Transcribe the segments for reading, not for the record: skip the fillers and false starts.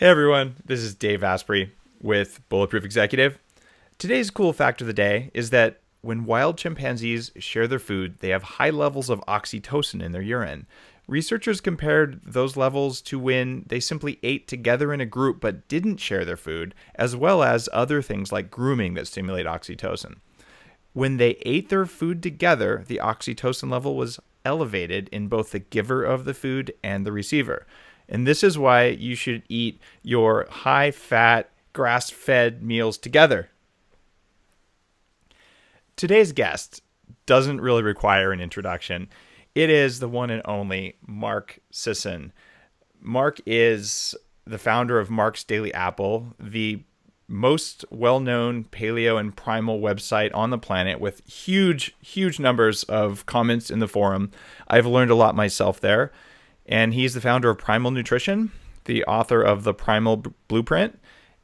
Hey everyone, this is Dave Asprey with Bulletproof Executive. Today's cool fact of the day is that when wild chimpanzees share their food, they have high levels of oxytocin in their urine. Researchers compared those levels to when they simply ate together in a group but didn't share their food, as well as other things like grooming that stimulate oxytocin. When they ate their food together, the oxytocin level was elevated in both the giver of the food and the receiver. And this is why you should eat your high-fat, grass-fed meals together. Today's guest doesn't really require an introduction. It is the one and only Mark Sisson. Mark is the founder of Mark's Daily Apple, the most well-known paleo and primal website on the planet with huge numbers of comments in the forum. I've learned a lot myself there. And he's the founder of Primal Nutrition, the author of the Primal Blueprint,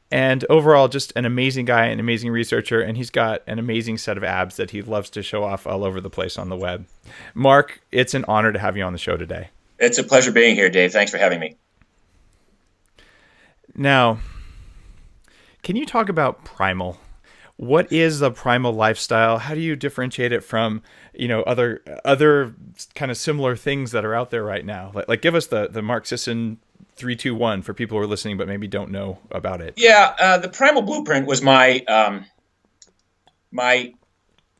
and overall just an amazing guy, an amazing researcher, and he's got an amazing set of abs that he loves to show off all over the place on the web. Mark, it's an honor to have you on the show today. It's a pleasure being here, Dave. Thanks for having me. Now, can you talk about primal? What is the primal lifestyle? How do you differentiate it from, other kind of similar things that are out there right now? Like give us the Mark Sisson 3-2-1 for people who are listening but maybe don't know about it. Yeah, the Primal Blueprint was my my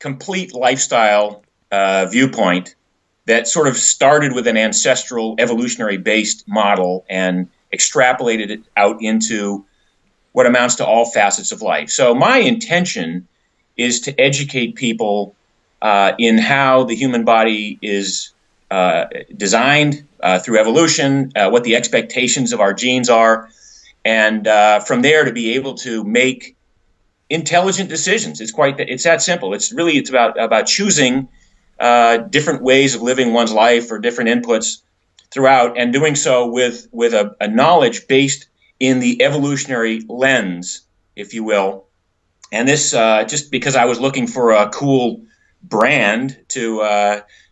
complete lifestyle viewpoint that sort of started with an ancestral evolutionary-based model and extrapolated it out into what amounts to all facets of life. So my intention is to educate people in how the human body is designed through evolution, what the expectations of our genes are, and from there to be able to make intelligent decisions. It's that simple. It's about choosing different ways of living one's life or different inputs throughout, and doing so with a knowledge based in the evolutionary lens, if you will. And this, just because I was looking for a cool brand to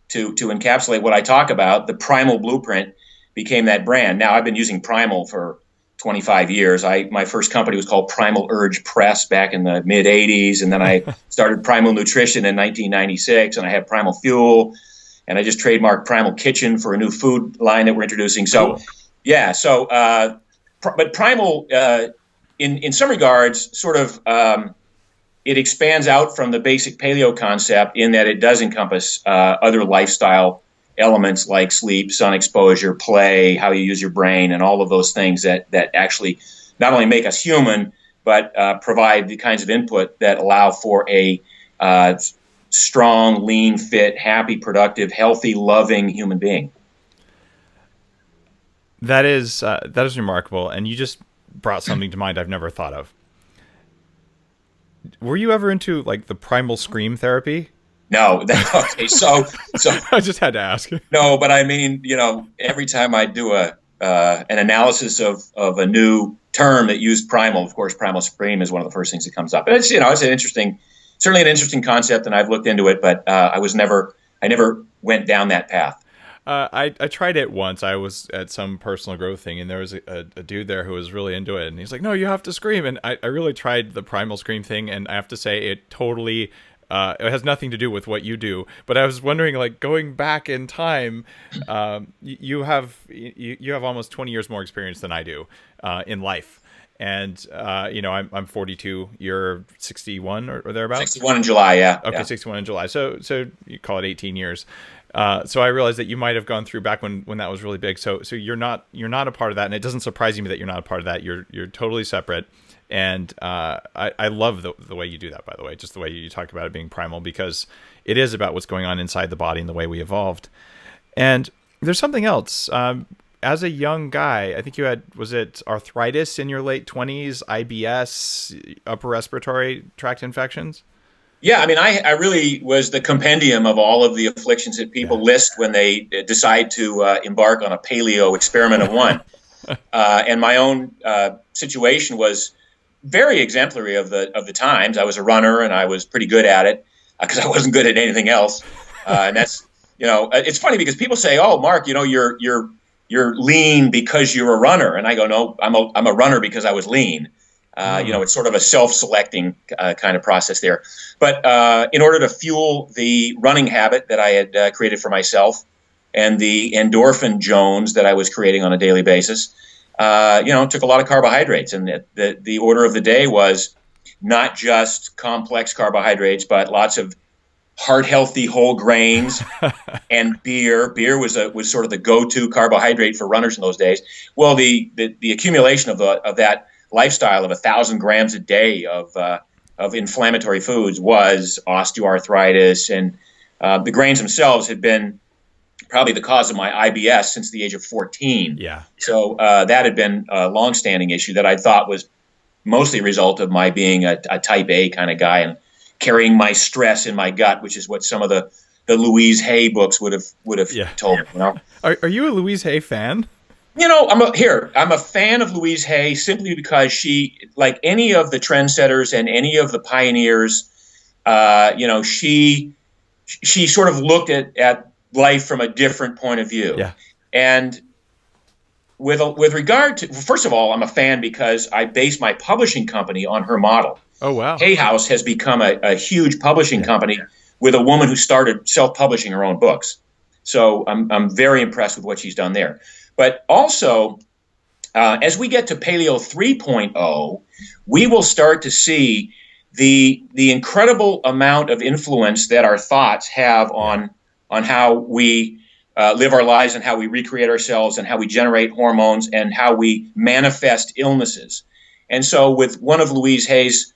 encapsulate what I talk about, the Primal Blueprint became that brand. Now, I've been using Primal for 25 years. My first company was called Primal Urge Press back in the mid-'80s, and then I started Primal Nutrition in 1996, and I had Primal Fuel, and I just trademarked Primal Kitchen for a new food line that we're introducing. So, cool. Yeah, so... But primal, in some regards, sort of, it expands out from the basic paleo concept in that it does encompass other lifestyle elements like sleep, sun exposure, play, how you use your brain, and all of those things that actually not only make us human, but provide the kinds of input that allow for a strong, lean, fit, happy, productive, healthy, loving human being. That is remarkable, and you just brought something to mind I've never thought of. Were you ever into like the primal scream therapy? No. Okay, so I just had to ask. No, but I mean, every time I do an analysis of a new term that used primal, of course, primal scream is one of the first things that comes up. And it's certainly an interesting concept, and I've looked into it, but I never went down that path. I tried it once. I was at some personal growth thing, and there was a dude there who was really into it, and he's like, "No, you have to scream." And I really tried the primal scream thing, and I have to say it totally it has nothing to do with what you do. But I was wondering, like, going back in time, you have almost 20 years more experience than I do in life. And, I'm 42, you're 61 or thereabouts? 61 in July, yeah. Okay, yeah. 61 in July. So you call it 18 years. So I realized that you might have gone through back when that was really big. So you're not a part of that, and it doesn't surprise me that you're not a part of that. You're totally separate, and I love the way you do that. By the way, just the way you talk about it being primal, because it is about what's going on inside the body and the way we evolved. And there's something else. As a young guy, I think you had, was it arthritis in your late 20s, IBS, upper respiratory tract infections? Yeah, I mean, I really was the compendium of all of the afflictions that people list when they decide to embark on a paleo experiment of one. And my own situation was very exemplary of the times. I was a runner, and I was pretty good at it because I wasn't good at anything else. And that's, it's funny because people say, "Oh, Mark, you're you're lean because you're a runner. And I go, no, I'm a runner because I was lean. It's sort of a self-selecting kind of process there. But in order to fuel the running habit that I had created for myself and the endorphin Jones that I was creating on a daily basis, it took a lot of carbohydrates. And the order of the day was not just complex carbohydrates, but lots of heart-healthy whole grains and beer. Beer was sort of the go-to carbohydrate for runners in those days. Well, the accumulation of that lifestyle of 1,000 grams a day of inflammatory foods was osteoarthritis, and the grains themselves had been probably the cause of my IBS since the age of 14. Yeah. So that had been a longstanding issue that I thought was mostly a result of my being a type A kind of guy and carrying my stress in my gut, which is what some of the Louise Hay books would have told me. Are you a Louise Hay fan? I'm a fan of Louise Hay simply because she, like any of the trendsetters and any of the pioneers, she sort of looked at life from a different point of view. Yeah. And with regard to, first of all, I'm a fan because I base my publishing company on her model. Oh, wow. Hay House has become a huge publishing company with a woman who started self-publishing her own books. So I'm very impressed with what she's done there. But also, as we get to Paleo 3.0, we will start to see the incredible amount of influence that our thoughts have on how we live our lives and how we recreate ourselves and how we generate hormones and how we manifest illnesses. And so with one of Louise Hay's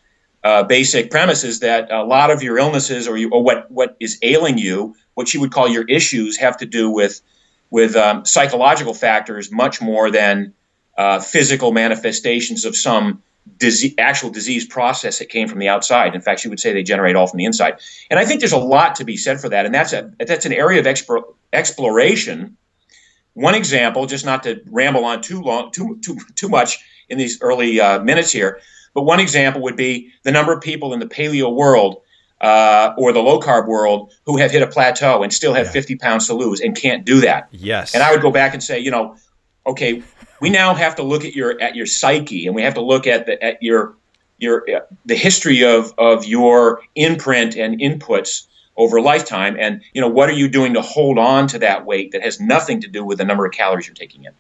basic premises that a lot of your illnesses or what is ailing you, what she would call your issues, have to do with psychological factors much more than physical manifestations of some actual disease process that came from the outside. In fact, she would say they generate all from the inside. And I think there's a lot to be said for that. And that's an area of exploration. One example, just not to ramble on too much in these early minutes here, but one example would be the number of people in the paleo world or the low-carb world who have hit a plateau and still have 50 pounds to lose and can't do that. Yes. And I would go back and say, okay, we now have to look at your psyche, and we have to look at the history of your imprint and inputs over a lifetime, and what are you doing to hold on to that weight that has nothing to do with the number of calories you're taking in.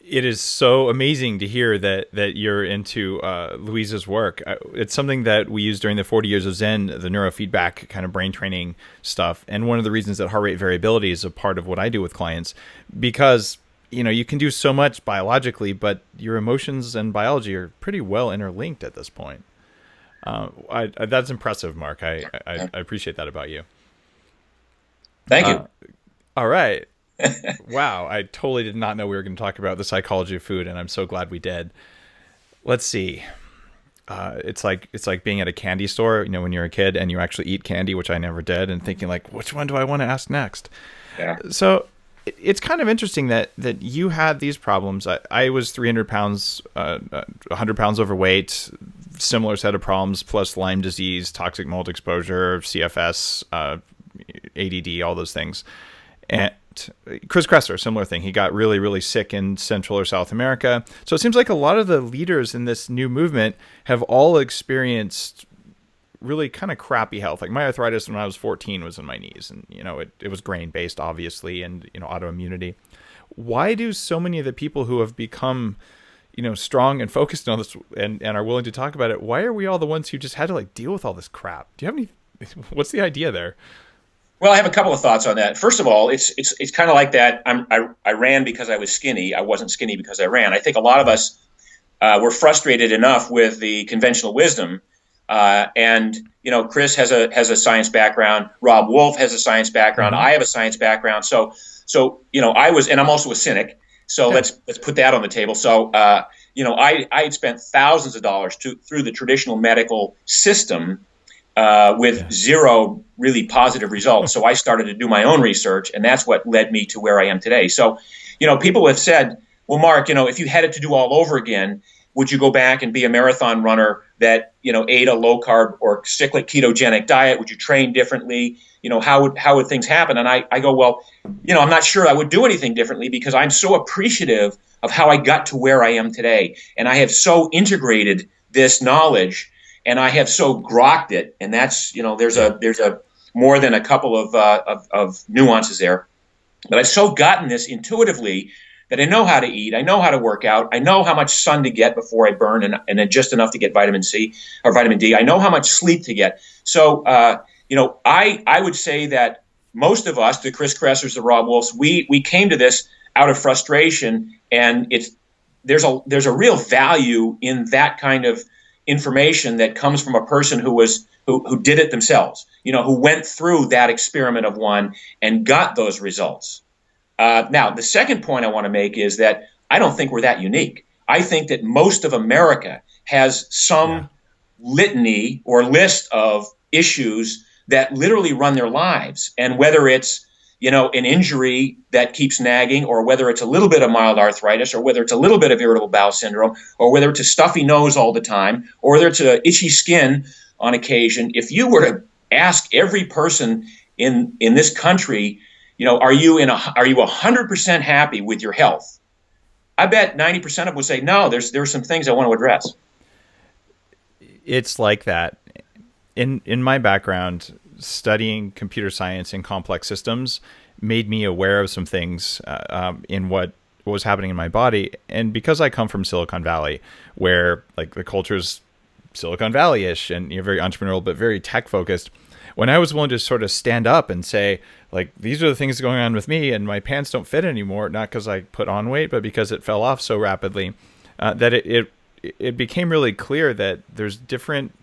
It is so amazing to hear that you're into Louise's work. It's something that we use during the 40 Years of Zen, the neurofeedback kind of brain training stuff. And one of the reasons that heart rate variability is a part of what I do with clients, because you can do so much biologically, but your emotions and biology are pretty well interlinked at this point. That's impressive, Mark. I appreciate that about you. Thank you. All right. Wow, I totally did not know we were going to talk about the psychology of food, and I'm so glad we did. Let's see. It's like being at a candy store, when you're a kid and you actually eat candy, which I never did, and thinking like, which one do I want to ask next? Yeah. So it's kind of interesting that you had these problems. I was 300 pounds, 100 pounds overweight, similar set of problems, plus Lyme disease, toxic mold exposure, CFS, ADD, all those things. And Chris Kresser, similar thing. He got really, really sick in Central or South America. So it seems like a lot of the leaders in this new movement have all experienced really kind of crappy health. Like my arthritis when I was 14 was in my knees, and it was grain based, obviously, and autoimmunity. Why do so many of the people who have become strong and focused on this and are willing to talk about it, why are we all the ones who just had to deal with all this crap? Do you have any? What's the idea there? Well, I have a couple of thoughts on that. First of all, it's kind of like that. I ran because I was skinny. I wasn't skinny because I ran. I think a lot of us were frustrated enough with the conventional wisdom. And Chris has a science background. Rob Wolf has a science background. I have a science background. So I was, and I'm also a cynic. So let's put that on the table. So I had spent thousands of dollars through the traditional medical system. With zero really positive results. So I started to do my own research, and that's what led me to where I am today. So, people have said, well, Mark, if you had it to do all over again, would you go back and be a marathon runner that, ate a low carb or cyclic ketogenic diet? Would you train differently? How would things happen? And I go, well, I'm not sure I would do anything differently, because I'm so appreciative of how I got to where I am today. And I have so integrated this knowledge, and I have so grokked it. And that's, there's a more than a couple of nuances there. But I've so gotten this intuitively that I know how to eat, I know how to work out, I know how much sun to get before I burn, and then just enough to get vitamin C or vitamin D. I know how much sleep to get. So, I would say that most of us, the Chris Kressers, the Rob Wolfs, we came to this out of frustration, and there's a real value in that kind of information that comes from a person who did it themselves, who went through that experiment of one and got those results. Now, the second point I want to make is that I don't think we're that unique. I think that most of America has some litany or list of issues that literally run their lives. And whether it's, an injury that keeps nagging, or whether it's a little bit of mild arthritis, or whether it's a little bit of irritable bowel syndrome, or whether it's a stuffy nose all the time, or whether it's a itchy skin on occasion, if you were to ask every person in this country, are you 100% happy with your health? I bet 90% of them would say, no, there's some things I want to address. It's like that. In my background, studying computer science and complex systems made me aware of some things in what was happening in my body. And because I come from Silicon Valley, where like the culture's Silicon Valley-ish and very entrepreneurial, but very tech focused, when I was willing to sort of stand up and say, like, these are the things going on with me, and my pants don't fit anymore, not because I put on weight, but because it fell off so rapidly, that it became really clear that there's different,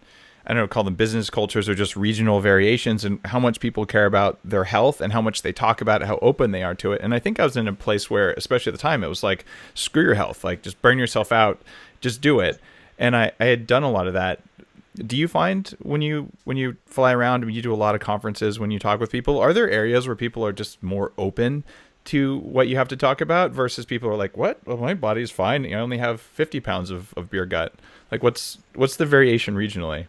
I don't know, call them business cultures or just regional variations in how much people care about their health and how much they talk about it, how open they are to it. And I think I was in a place where, especially at the time, it was like, screw your health, like just burn yourself out, just do it. And I had done a lot of that. Do you find when you fly around, when you do a lot of conferences, when you talk with people, are there areas where people are just more open to what you have to talk about versus people are like, what? Well, my body's fine. I only have 50 pounds of beer gut. Like what's the variation regionally?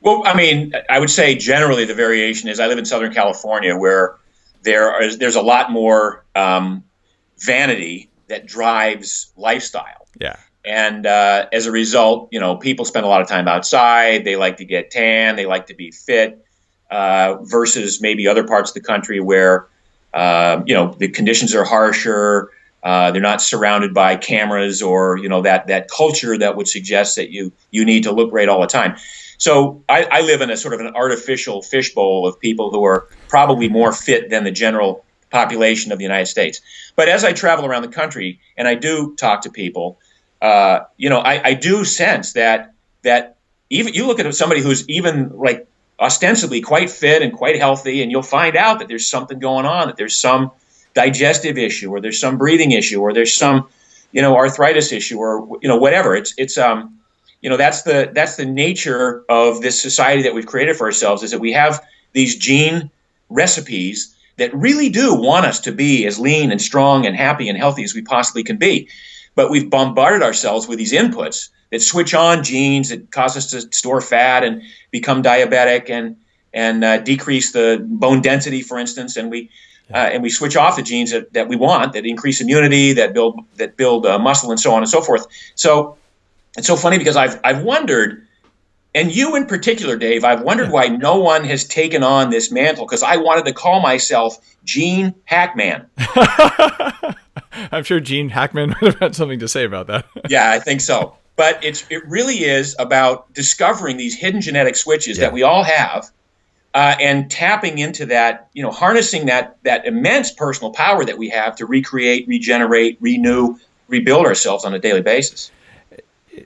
Well, I mean, I would say generally the variation is I live in Southern California, where there's a lot more vanity that drives lifestyle. Yeah. And as a result, people spend a lot of time outside. They like to get tan. They like to be fit versus maybe other parts of the country where, the conditions are harsher. They're not surrounded by cameras or, that culture that would suggest that you need to look great all the time. So I live in a sort of an artificial fishbowl of people who are probably more fit than the general population of the United States. But as I travel around the country and I do talk to people, I do sense that even you look at somebody who's even like ostensibly quite fit and quite healthy, and you'll find out that there's something going on, that there's some digestive issue, or there's some breathing issue, or there's some, arthritis issue, or whatever. It's that's the nature of this society that we've created for ourselves, is that we have these gene recipes that really do want us to be as lean and strong and happy and healthy as we possibly can be. But we've bombarded ourselves with these inputs that switch on genes that cause us to store fat and become diabetic and decrease the bone density, for instance. And we switch off the genes that we want, that increase immunity, that build muscle, and so on and so forth. So it's so funny because I've wondered, and you in particular, Dave, I've wondered why no one has taken on this mantle, because I wanted to call myself Gene Hackman. I'm sure Gene Hackman would have had something to say about that. Yeah, I think so. But it really is about discovering these hidden genetic switches that we all have, and tapping into that, harnessing that immense personal power that we have to recreate, regenerate, renew, rebuild ourselves on a daily basis.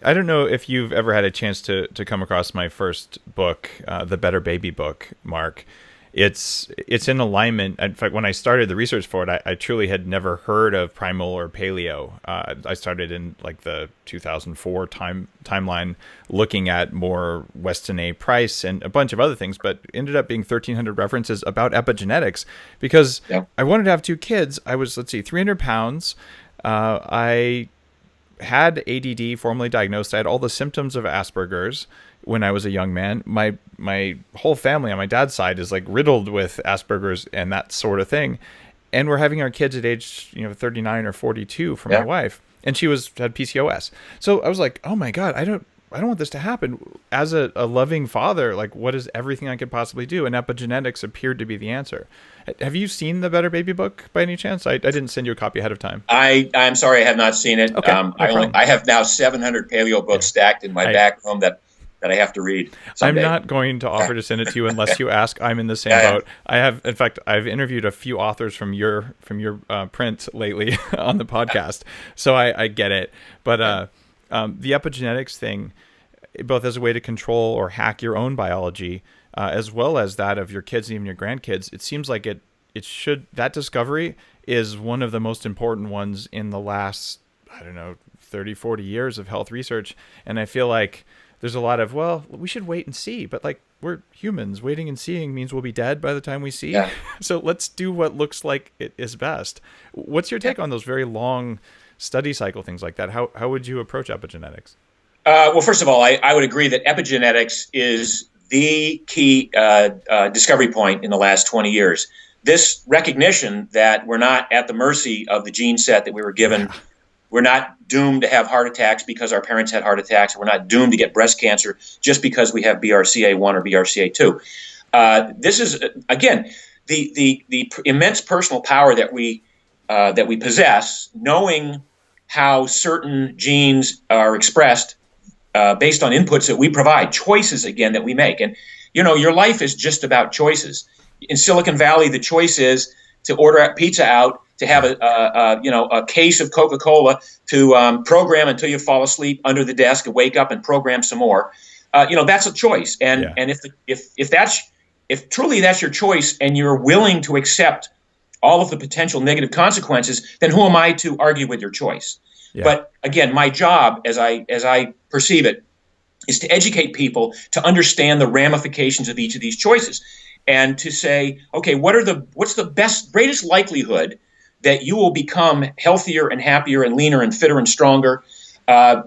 I don't know if you've ever had a chance to come across my first book, The Better Baby book, Mark. It's in alignment. In fact, when I started the research for it, I truly had never heard of Primal or Paleo. I started in like the 2004 timeline, looking at more Weston A. Price and a bunch of other things, but ended up being 1,300 references about epigenetics, because I wanted to have two kids. I was, 300 pounds. I had ADD formally diagnosed. I had all the symptoms of Asperger's when I was a young man. My whole family on my dad's side is like riddled with Asperger's and that sort of thing. And we're having our kids at age 39 or 42 for my wife, and she had PCOS. So I was like, oh my God, I don't want this to happen. As a loving father, like, what is everything I could possibly do? And epigenetics appeared to be the answer. Have you seen the Better Baby book by any chance? I didn't send you a copy ahead of time. I'm sorry, I have not seen it. Okay, I have now 700 paleo books stacked in my back room that I have to read someday. I'm not going to offer to send it to you unless you ask. I'm in the same boat. In fact, I've interviewed a few authors from your print lately on the podcast, so I get it. But the epigenetics thing, both as a way to control or hack your own biology, as well as that of your kids and even your grandkids, it seems like that discovery is one of the most important ones in the last, 30, 40 years of health research. And I feel like there's a lot of, well, we should wait and see, but like, we're humans. Waiting and seeing means we'll be dead by the time we see. Yeah. So let's do what looks like it is best. What's your take on those very long study cycle things like that? How would you approach epigenetics? Well, first of all, I would agree that epigenetics is the key discovery point in the last 20 years. This recognition that we're not at the mercy of the gene set that we were given. Yeah. We're not doomed to have heart attacks because our parents had heart attacks. We're not doomed to get breast cancer just because we have BRCA1 or BRCA2. This is, again, the immense personal power that we possess, knowing how certain genes are expressed based on inputs that we provide, choices, again, that we make. And, your life is just about choices. In Silicon Valley, the choice is to order pizza out, to have a case of Coca-Cola, to program until you fall asleep under the desk and wake up and program some more. That's a choice. And if truly that's your choice and you're willing to accept all of the potential negative consequences, then who am I to argue with your choice? Yeah. But again, my job, as I perceive it, is to educate people to understand the ramifications of each of these choices, and to say, okay, what's the greatest likelihood that you will become healthier and happier and leaner and fitter and stronger,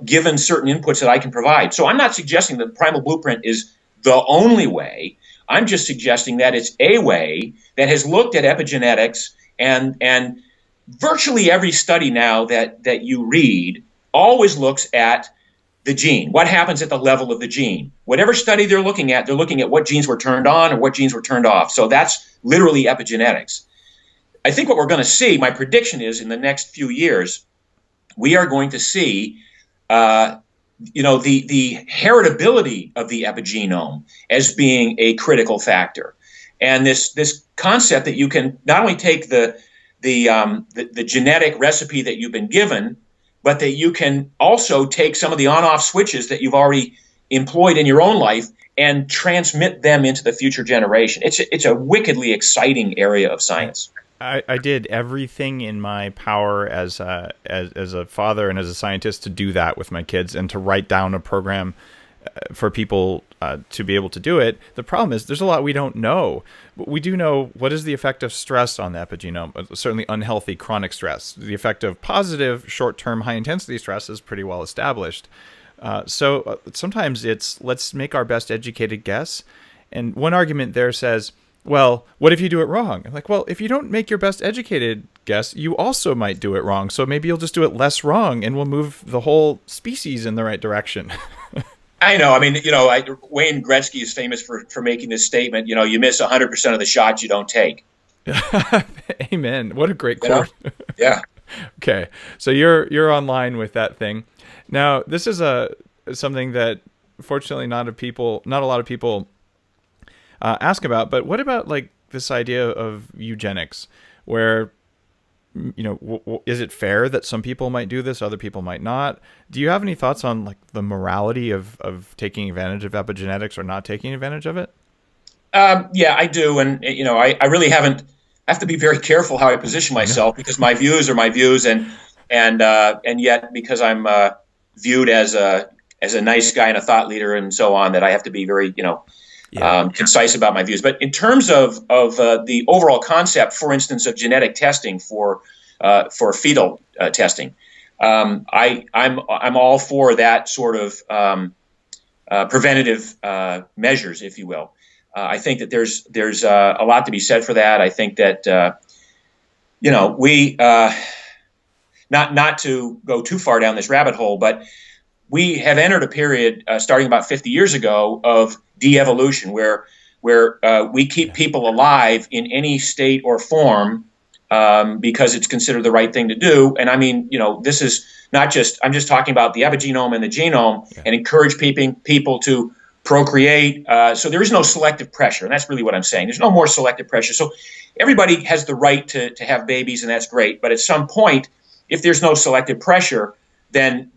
given certain inputs that I can provide. So I'm not suggesting that Primal Blueprint is the only way. I'm just suggesting that it's a way that has looked at epigenetics, and virtually every study now that you read always looks at the gene. What happens at the level of the gene? Whatever study they're looking at what genes were turned on or what genes were turned off. So that's literally epigenetics. I think what we're going to see, my prediction is, in the next few years, we are going to see, the heritability of the epigenome as being a critical factor, and this concept that you can not only take the genetic recipe that you've been given, but that you can also take some of the on-off switches that you've already employed in your own life and transmit them into the future generation. It's a wickedly exciting area of science. I did everything in my power as a father and as a scientist to do that with my kids, and to write down a program for people to be able to do it. The problem is there's a lot we don't know. We do know what is the effect of stress on the epigenome, certainly unhealthy chronic stress. The effect of positive short-term high-intensity stress is pretty well established. So sometimes it's, let's make our best educated guess. And one argument there says, well, what if you do it wrong? I'm like, well, if you don't make your best educated guess, you also might do it wrong. So maybe you'll just do it less wrong, and we'll move the whole species in the right direction. I know. I mean, Wayne Gretzky is famous for making this statement. You miss 100% of the shots you don't take. Amen. What a great quote. Yeah. Okay. So you're online with that thing. Now, this is something that fortunately not a lot of people ask about, but what about like this idea of eugenics, where, is it fair that some people might do this, other people might not? Do you have any thoughts on like the morality of taking advantage of epigenetics or not taking advantage of it? Yeah, I do. And, I really have to be very careful how I position myself, because my views are my views. And yet, because I'm viewed as a nice guy and a thought leader and so on, that I have to be very, concise about my views. But in terms of the overall concept, for instance, of genetic testing for fetal testing, I'm all for that sort of preventative measures, if you will. I think that there's a lot to be said for that. I think that we not to go too far down this rabbit hole, but we have entered a period starting about 50 years ago of de-evolution, where we keep people alive in any state or form because it's considered the right thing to do. And I mean, this is not just, I'm just talking about the epigenome and the genome, and encourage people to procreate. So there is no selective pressure. And that's really what I'm saying. There's no more selective pressure. So everybody has the right to have babies, and that's great. But at some point, if there's no selective pressure, then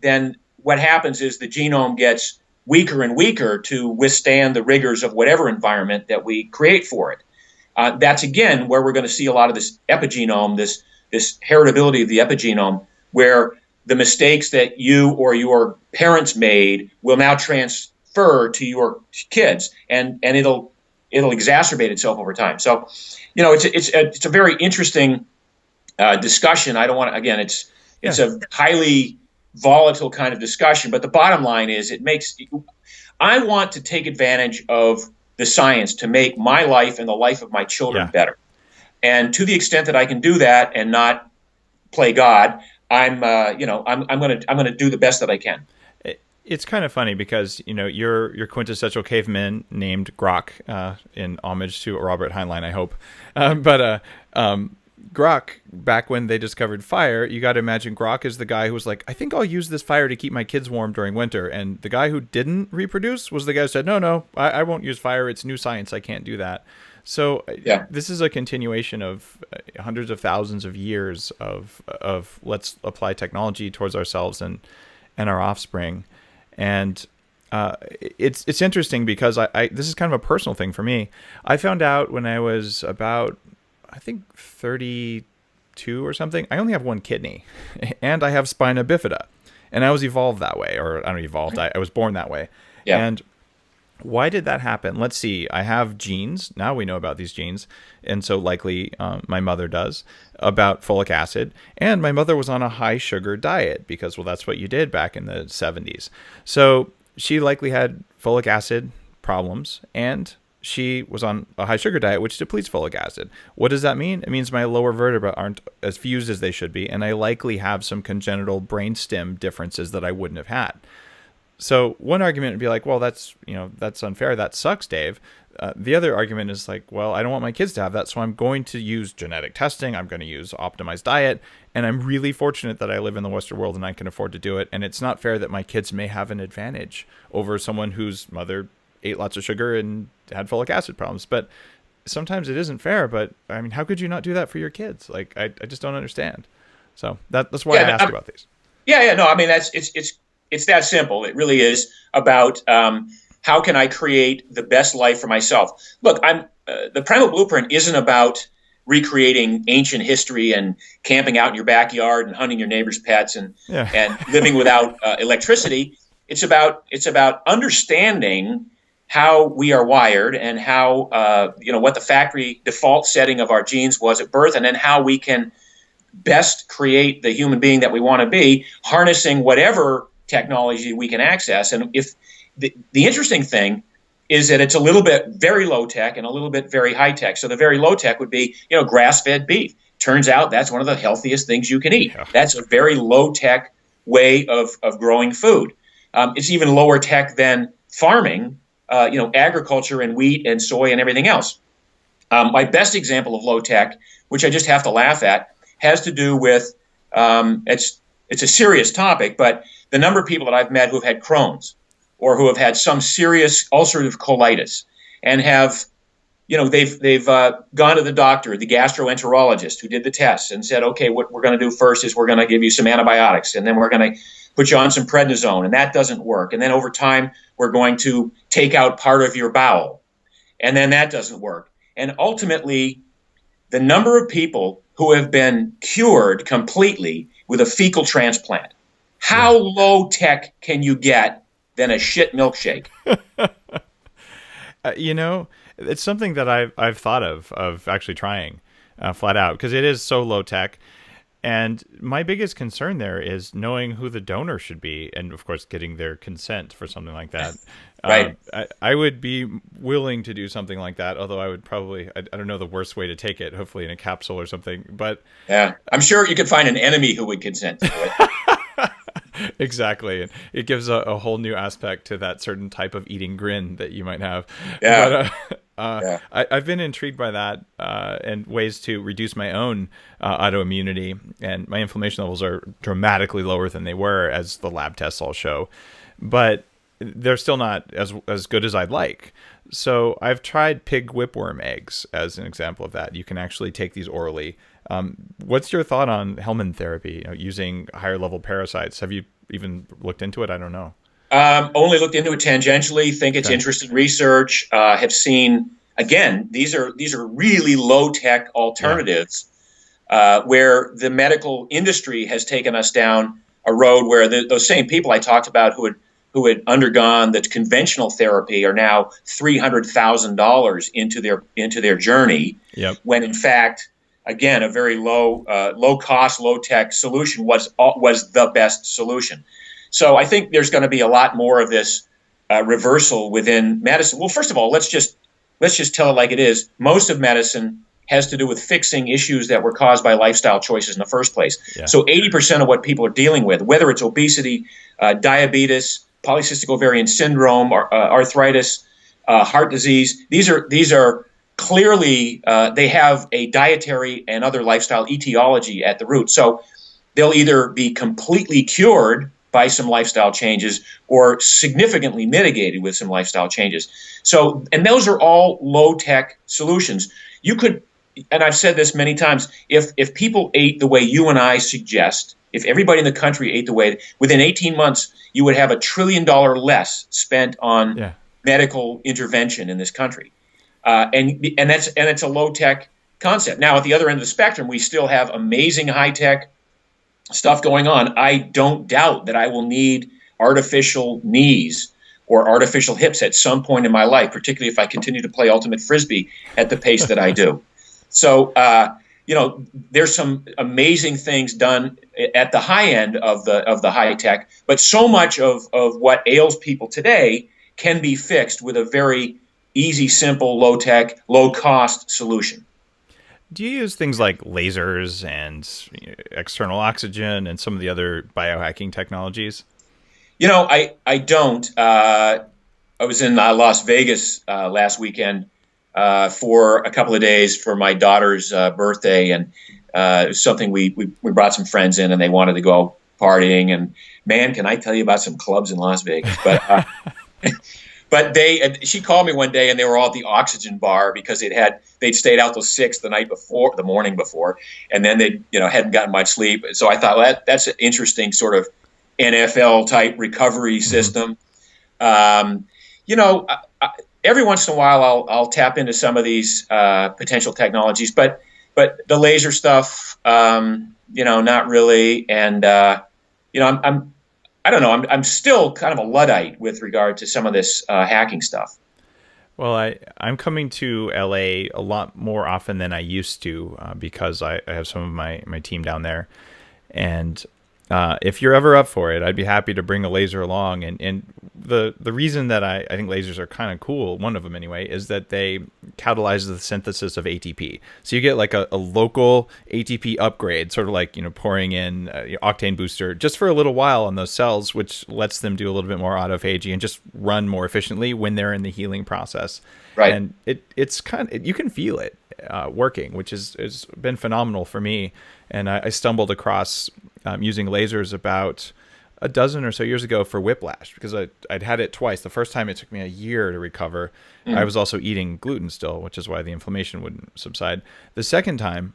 what happens is the genome gets weaker and weaker to withstand the rigors of whatever environment that we create for it. That's, again, where we're going to see a lot of this epigenome, this heritability of the epigenome, where the mistakes that you or your parents made will now transfer to your kids, and it'll exacerbate itself over time. So, it's a very interesting discussion. I don't want to, again, it's a highly volatile kind of discussion, but the bottom line is I want to take advantage of the science to make my life and the life of my children better. And to the extent that I can do that and not play God, I'm going to do the best that I can. It's kind of funny because, you're quintessential caveman named Grok, in homage to Robert Heinlein, I hope. Grok, back when they discovered fire, you got to imagine Grok is the guy who was like, I think I'll use this fire to keep my kids warm during winter. And the guy who didn't reproduce was the guy who said, no, I won't use fire. It's new science. I can't do that. So this is a continuation of hundreds of thousands of years of let's apply technology towards ourselves and our offspring. And it's interesting because this is kind of a personal thing for me. I found out when I was about, I think 32 or something, I only have one kidney and I have spina bifida, and I was evolved that way, or I don't evolved. I was born that way. Yeah. And why did that happen? Let's see. I have genes. Now we know about these genes. And so likely my mother does, about folic acid. And my mother was on a high sugar diet because, well, that's what you did back in the 70s. So she likely had folic acid problems, and she was on a high sugar diet, which depletes folic acid. What does that mean? It means my lower vertebrae aren't as fused as they should be, and I likely have some congenital brainstem differences that I wouldn't have had. So one argument would be like, well, that's unfair. That sucks, Dave. The other argument is like, well, I don't want my kids to have that, so I'm going to use genetic testing. I'm going to use optimized diet, and I'm really fortunate that I live in the Western world and I can afford to do it. And it's not fair that my kids may have an advantage over someone whose mother ate lots of sugar and had folic acid problems. But sometimes it isn't fair. But I mean, how could you not do that for your kids? Like, I just don't understand. So that's why I asked about these. No, I mean, it's that simple. It really is about how can I create the best life for myself. Look, the Primal Blueprint isn't about recreating ancient history and camping out in your backyard and hunting your neighbor's pets and living without electricity. It's about understanding how we are wired and how what the factory default setting of our genes was at birth, and then how we can best create the human being that we want to be, harnessing whatever technology we can access. And if the interesting thing is that it's a little bit very low tech and a little bit very high tech. So the very low tech would be, grass-fed beef. Turns out that's one of the healthiest things you can eat. Yeah. That's a very low tech way of growing food. It's even lower tech than farming, agriculture and wheat and soy and everything else. My best example of low tech, which I just have to laugh at, has to do with it's a serious topic, but the number of people that I've met who have had Crohn's or who have had some serious ulcerative colitis and have, they've gone to the doctor, the gastroenterologist who did the tests and said, okay, what we're going to do first is we're going to give you some antibiotics, and then we're going to put you on some prednisone, and that doesn't work. And then over time, we're going to take out part of your bowel, and then that doesn't work. And ultimately, the number of people who have been cured completely with a fecal transplant, how low tech can you get than a shit milkshake? It's something that I've thought of actually trying flat out, because it is so low tech. And my biggest concern there is knowing who the donor should be, and of course, getting their consent for something like that. Right. I would be willing to do something like that, although I would probably, I don't know the worst way to take it, hopefully in a capsule or something. But yeah, I'm sure you could find an enemy who would consent to it. Exactly. It gives a whole new aspect to that certain type of eating grin that you might have. Yeah. But I've been intrigued by that and ways to reduce my own autoimmunity. And my inflammation levels are dramatically lower than they were, as the lab tests all show. But they're still not as good as I'd like. So I've tried pig whipworm eggs as an example of that. You can actually take these orally. What's your thought on Hellman therapy, using higher level parasites? Have you even looked into it? I don't know. Only looked into it tangentially. Think it's interesting research. Have seen, again, these are really low tech alternatives where the medical industry has taken us down a road where those same people I talked about who had undergone the conventional therapy are now $300,000 into their journey. Yep. When in fact, again, a very low cost, low tech solution was the best solution. So I think there's going to be a lot more of this reversal within medicine. Well, first of all, let's just tell it like it is. Most of medicine has to do with fixing issues that were caused by lifestyle choices in the first place. Yeah. So 80% of what people are dealing with, whether it's obesity, diabetes, polycystic ovarian syndrome, arthritis, heart disease, these are clearly they have a dietary and other lifestyle etiology at the root. So they'll either be completely cured by some lifestyle changes or significantly mitigated with some lifestyle changes. So, and those are all low-tech solutions. You could, and I've said this many times, if people ate the way you and I suggest, if everybody in the country ate the way, within 18 months, you would have $1 trillion less spent on medical intervention in this country. And it's a low-tech concept. Now, at the other end of the spectrum, we still have amazing high-tech stuff going on. I don't doubt that I will need artificial knees or artificial hips at some point in my life, particularly if I continue to play ultimate frisbee at the pace that I do. So, there's some amazing things done at the high end of the high tech, but so much of what ails people today can be fixed with a very easy, simple, low tech, low cost solution. Do you use things like lasers and external oxygen and some of the other biohacking technologies? I don't. I was in Las Vegas last weekend for a couple of days for my daughter's birthday, and it was something we brought some friends in, and they wanted to go partying. And man, can I tell you about some clubs in Las Vegas? But but she called me one day, and they were all at the Oxygen Bar because they'd stayed out till 6 the morning before, and then they hadn't gotten much sleep. So I thought, well, that's an interesting sort of NFL type recovery system. Every once in a while, I'll tap into some of these potential technologies, but the laser stuff, not really. And I don't know. I'm still kind of a Luddite with regard to some of this hacking stuff. Well, I'm coming to LA a lot more often than I used to because I have some of my team down there. And if you're ever up for it, I'd be happy to bring a laser along. And the reason that I think lasers are kind of cool, one of them anyway, is that they catalyze the synthesis of ATP. So you get like a local ATP upgrade, sort of like pouring in octane booster just for a little while on those cells, which lets them do a little bit more autophagy and just run more efficiently when they're in the healing process. Right. And it's you can feel it working, which has been phenomenal for me. And I stumbled across using lasers about a dozen or so years ago for whiplash because I'd had it twice. The first time it took me a year to recover. I was also eating gluten still, which is why the inflammation wouldn't subside. The second time,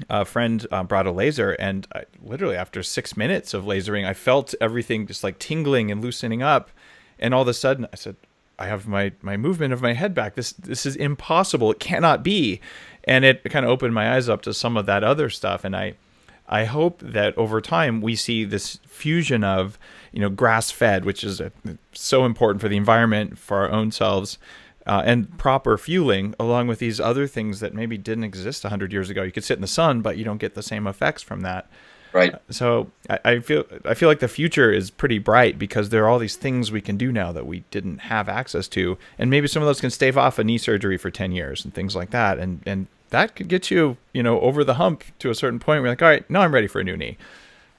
a friend brought a laser, and literally after 6 minutes of lasering, I felt everything just like tingling and loosening up. And all of a sudden I said, I have my movement of my head back. This is impossible. It cannot be. And it kind of opened my eyes up to some of that other stuff. And I hope that over time we see this fusion of, grass-fed, which is so important for the environment, for our own selves, and proper fueling, along with these other things that maybe didn't exist 100 years ago. You could sit in the sun, but you don't get the same effects from that. Right. So I feel like the future is pretty bright because there are all these things we can do now that we didn't have access to, and maybe some of those can stave off a knee surgery for 10 years and things like that, and that could get you, over the hump to a certain point where you're like, all right, now I'm ready for a new knee.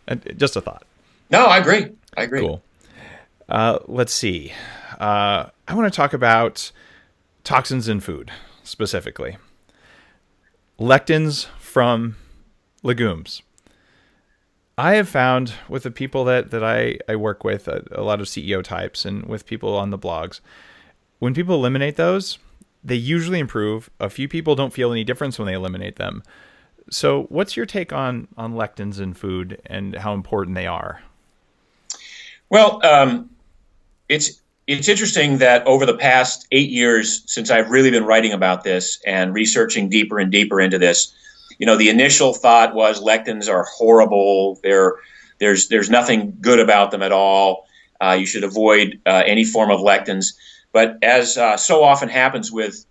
And just a thought. No, I agree. Cool. Let's see. I want to talk about toxins in food specifically. Lectins from legumes. I have found with the people that I work with, a lot of CEO types and with people on the blogs, when people eliminate those, they usually improve. A few people don't feel any difference when they eliminate them. So what's your take on lectins in food and how important they are? Well, it's interesting that over the past 8 years, since I've really been writing about this and researching deeper and deeper into this, the initial thought was lectins are horrible. There's nothing good about them at all. You should avoid any form of lectins. But as so often happens with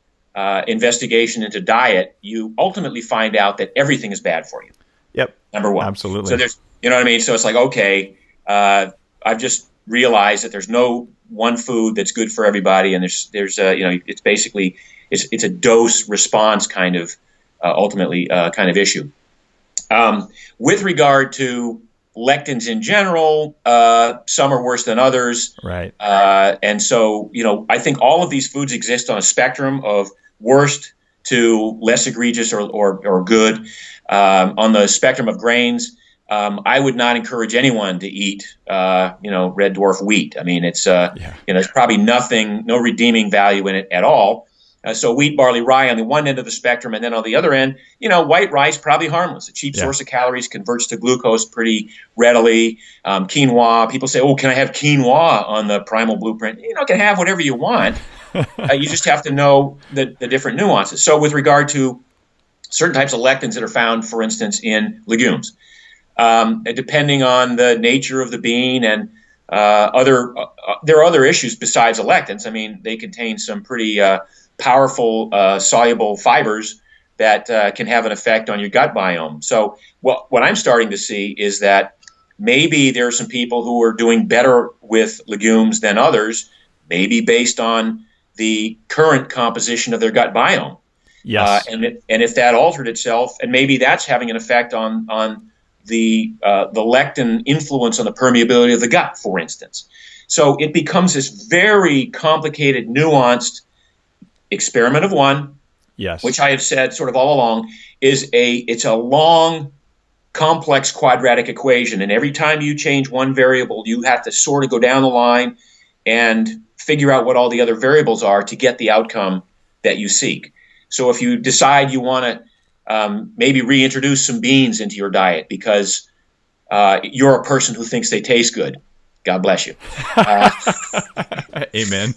investigation into diet, you ultimately find out that everything is bad for you. Yep. Number one. Absolutely. So there's, you know what I mean? So it's like, okay, I've just realized that there's no one food that's good for everybody, and there's it's basically it's a dose response kind of ultimately kind of issue. With regard to lectins in general, some are worse than others. Right. And so, I think all of these foods exist on a spectrum of worst to less egregious or good. On the spectrum of grains, I would not encourage anyone to eat, red dwarf wheat. I mean, it's there's probably no redeeming value in it at all. So wheat, barley, rye on the one end of the spectrum, and then on the other end, white rice, probably harmless. A cheap source of calories, converts to glucose pretty readily. Quinoa, people say, oh, can I have quinoa on the Primal Blueprint? You can have whatever you want. You just have to know the different nuances. So with regard to certain types of lectins that are found, for instance, in legumes, depending on the nature of the bean and there are other issues besides the lectins. I mean, they contain some pretty powerful soluble fibers that can have an effect on your gut biome. So what I'm starting to see is that maybe there are some people who are doing better with legumes than others, maybe based on the current composition of their gut biome. Yes. And if that altered itself, and maybe that's having an effect on the lectin influence on the permeability of the gut, for instance. So it becomes this very complicated, nuanced experiment of one, yes, which I have said sort of all along it's a long, complex quadratic equation, and every time you change one variable, you have to sort of go down the line and figure out what all the other variables are to get the outcome that you seek. So if you decide you want to maybe reintroduce some beans into your diet because you're a person who thinks they taste good, God bless you. Amen.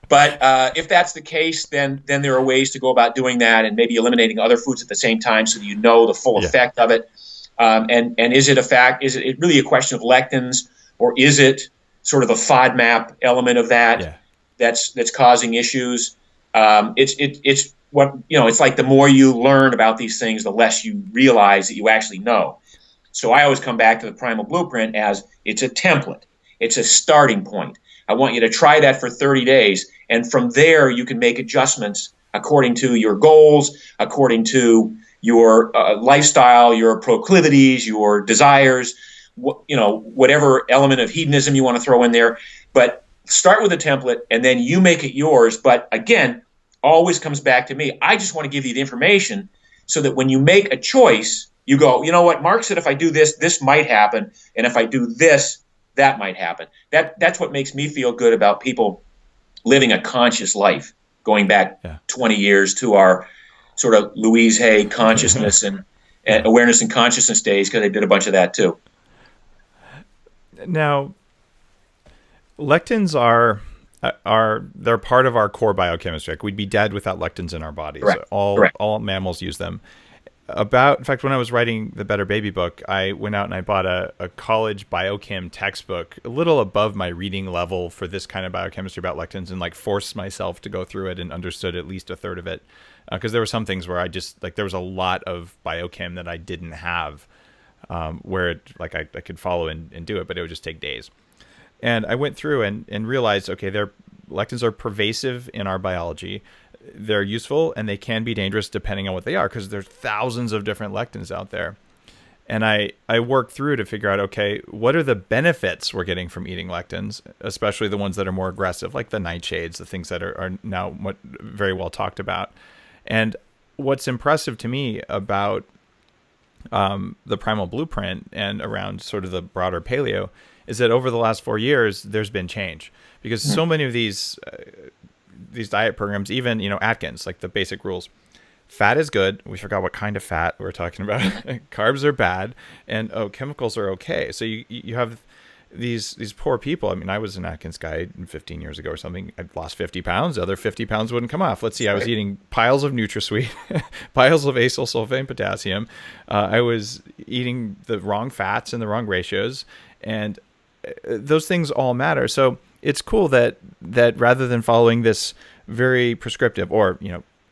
But if that's the case, then there are ways to go about doing that, and maybe eliminating other foods at the same time so that you know the full effect of it. And is it a fact? Is it really a question of lectins, or is it sort of a FODMAP element of that that's causing issues? It's what it's like. The more you learn about these things, the less you realize that you actually know. So I always come back to the Primal Blueprint as it's a template. It's a starting point. I want you to try that for 30 days, and from there you can make adjustments according to your goals, according to your lifestyle, your proclivities, your desires, whatever element of hedonism you want to throw in there. But start with a template, and then you make it yours. But again, always comes back to me. I just want to give you the information so that when you make a choice, you go, you know what, Mark said if I do this, this might happen, and if I do this, that might happen. That's what makes me feel good about people living a conscious life, going back 20 years to our sort of Louise Hay consciousness and awareness and consciousness days, because they did a bunch of that too. Now, lectins they're part of our core biochemistry. Like, we'd be dead without lectins in our bodies. Correct. All mammals use them. in fact, when I was writing the Better Baby book, I went out and I bought a college biochem textbook, a little above my reading level for this kind of biochemistry about lectins, and like forced myself to go through it and understood at least a third of it. Because there were some things where I just, like, there was a lot of biochem that I didn't have, where I could follow and do it, but it would just take days. And I went through and realized, okay, lectins are pervasive in our biology. They're useful, and they can be dangerous depending on what they are, because there's thousands of different lectins out there. And I worked through to figure out, okay, what are the benefits we're getting from eating lectins, especially the ones that are more aggressive, like the nightshades, the things that are now very well talked about. And what's impressive to me about the Primal Blueprint and around sort of the broader paleo is that over the last 4 years, there's been change, because so many of these diet programs, even, Atkins, like the basic rules, fat is good. We forgot what kind of fat we're talking about. Carbs are bad, and chemicals are okay. So you have these poor people. I mean, I was an Atkins guy 15 years ago or something. I'd lost 50 pounds. The other 50 pounds wouldn't come off. Let's see. I was eating piles of NutraSweet, piles of acyl sulfate and potassium. I was eating the wrong fats and the wrong ratios, and those things all matter. So it's cool that rather than following this very prescriptive, or,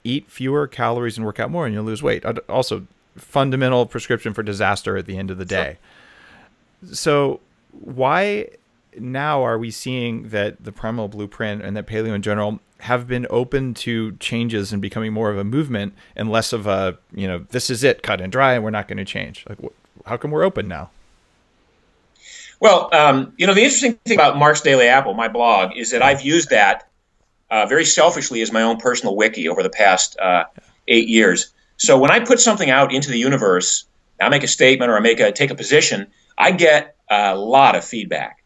eat fewer calories and work out more and you'll lose weight. Also, fundamental prescription for disaster at the end of the day. Sure. So why now are we seeing that the Primal Blueprint and that paleo in general have been open to changes and becoming more of a movement and less of a, this is it, cut and dry, and we're not going to change? Like, how come we're open now? Well, the interesting thing about Mark's Daily Apple, my blog, is that I've used that very selfishly as my own personal wiki over the past 8 years. So when I put something out into the universe, I make a statement or I take a position, I get a lot of feedback.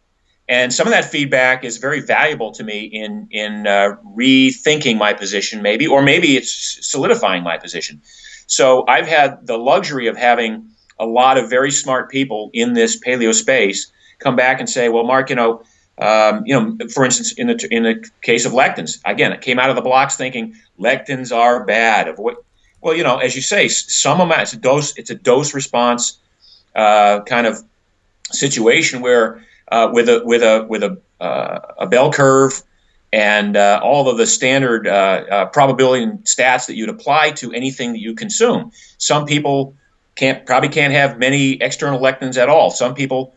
And some of that feedback is very valuable to me in rethinking my position, maybe, or maybe it's solidifying my position. So I've had the luxury of having a lot of very smart people in this paleo space come back and say, well, Mark, for instance, in the case of lectins, again, it came out of the blocks thinking lectins are bad. Well, as you say, some amount, it's a dose response kind of situation where with a bell curve and all of the standard probability and stats that you'd apply to anything that you consume. Some people probably can't have many external lectins at all. Some people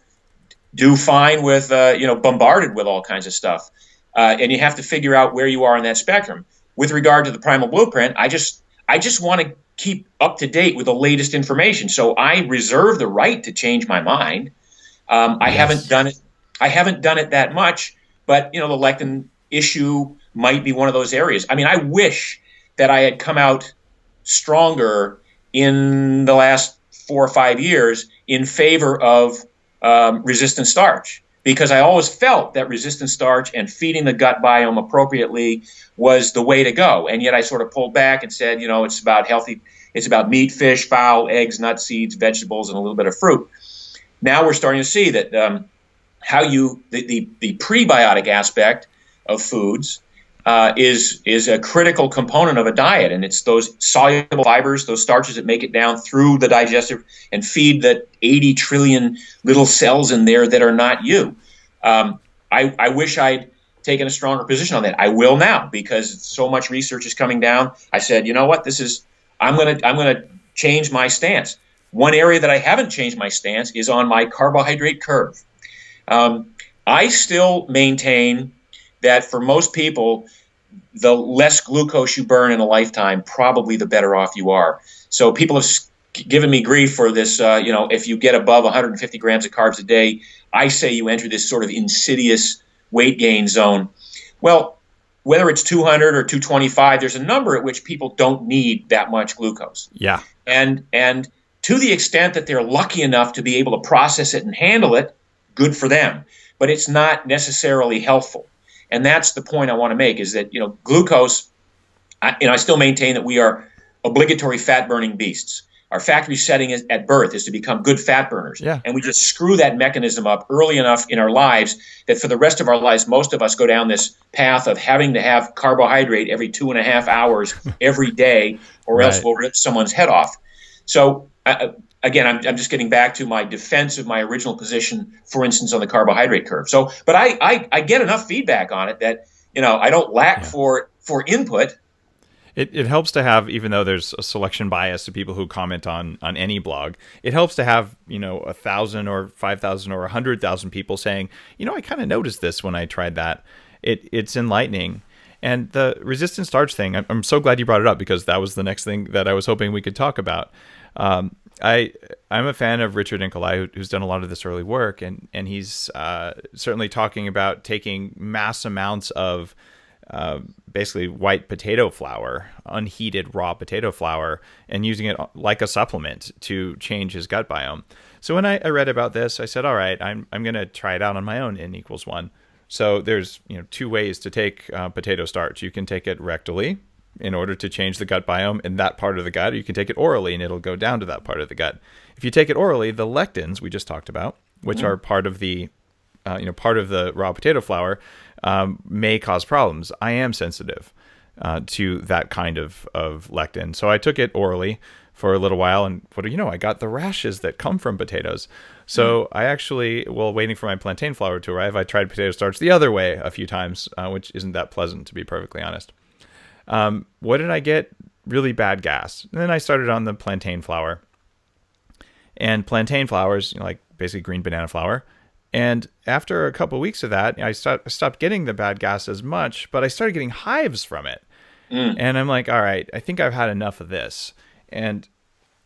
do fine with, bombarded with all kinds of stuff. And you have to figure out where you are in that spectrum. With regard to the Primal Blueprint, I just want to keep up to date with the latest information. So I reserve the right to change my mind. I haven't done it that much, but, the lectin issue might be one of those areas. I mean, I wish that I had come out stronger in the last 4 or 5 years in favor of resistant starch, because I always felt that resistant starch and feeding the gut biome appropriately was the way to go. And yet I sort of pulled back and said, it's about healthy, it's about meat, fish, fowl, eggs, nuts, seeds, vegetables, and a little bit of fruit. Now we're starting to see that the prebiotic aspect of foods is a critical component of a diet, and it's those soluble fibers, those starches that make it down through the digestive and feed the 80 trillion little cells in there that are not you. I wish I'd taken a stronger position on that. I will now, because so much research is coming down. I said, you know what, I'm gonna change my stance. One area that I haven't changed my stance is on my carbohydrate curve. I still maintain that for most people, the less glucose you burn in a lifetime, probably the better off you are. So people have given me grief for this, if you get above 150 grams of carbs a day, I say you enter this sort of insidious weight gain zone. Well, whether it's 200 or 225, there's a number at which people don't need that much glucose. Yeah. And to the extent that they're lucky enough to be able to process it and handle it, good for them. But it's not necessarily healthful. And that's the point I want to make, is that, glucose, I still maintain that we are obligatory fat-burning beasts. Our factory setting at birth is to become good fat burners. Yeah. And we just screw that mechanism up early enough in our lives that for the rest of our lives, most of us go down this path of having to have carbohydrate every 2.5 hours every day, or else we'll rip someone's head off. So again, I'm just getting back to my defense of my original position, for instance, on the carbohydrate curve. So, but I get enough feedback on it that, I don't lack for input. It helps to have, even though there's a selection bias to people who comment on any blog, it helps to have, 1,000 or 5,000 or 100,000 people saying, I kind of noticed this when I tried that. It's enlightening. And the resistant starch thing, I'm so glad you brought it up, because that was the next thing that I was hoping we could talk about. I'm a fan of Richard Nicolai, who's done a lot of this early work, and he's certainly talking about taking mass amounts of basically white potato flour, unheated raw potato flour, and using it like a supplement to change his gut biome. So when I read about this, I said, all right, I'm going to try it out on my own N=1. So there's two ways to take potato starch. You can take it rectally in order to change the gut biome in that part of the gut, or you can take it orally and it'll go down to that part of the gut. If you take it orally, the lectins we just talked about, which are part of the part of the raw potato flour, may cause problems. I am sensitive to that kind of lectin. So I took it orally for a little while, and what do you know, I got the rashes that come from potatoes. So I actually, while waiting for my plantain flour to arrive, I tried potato starch the other way a few times, which isn't that pleasant, to be perfectly honest. What did I get? Really bad gas. And then I started on the plantain flour. And plantain flour is like basically green banana flour. And after a couple of weeks of that, I stopped getting the bad gas as much, but I started getting hives from it. And I'm like, all right, I think I've had enough of this. And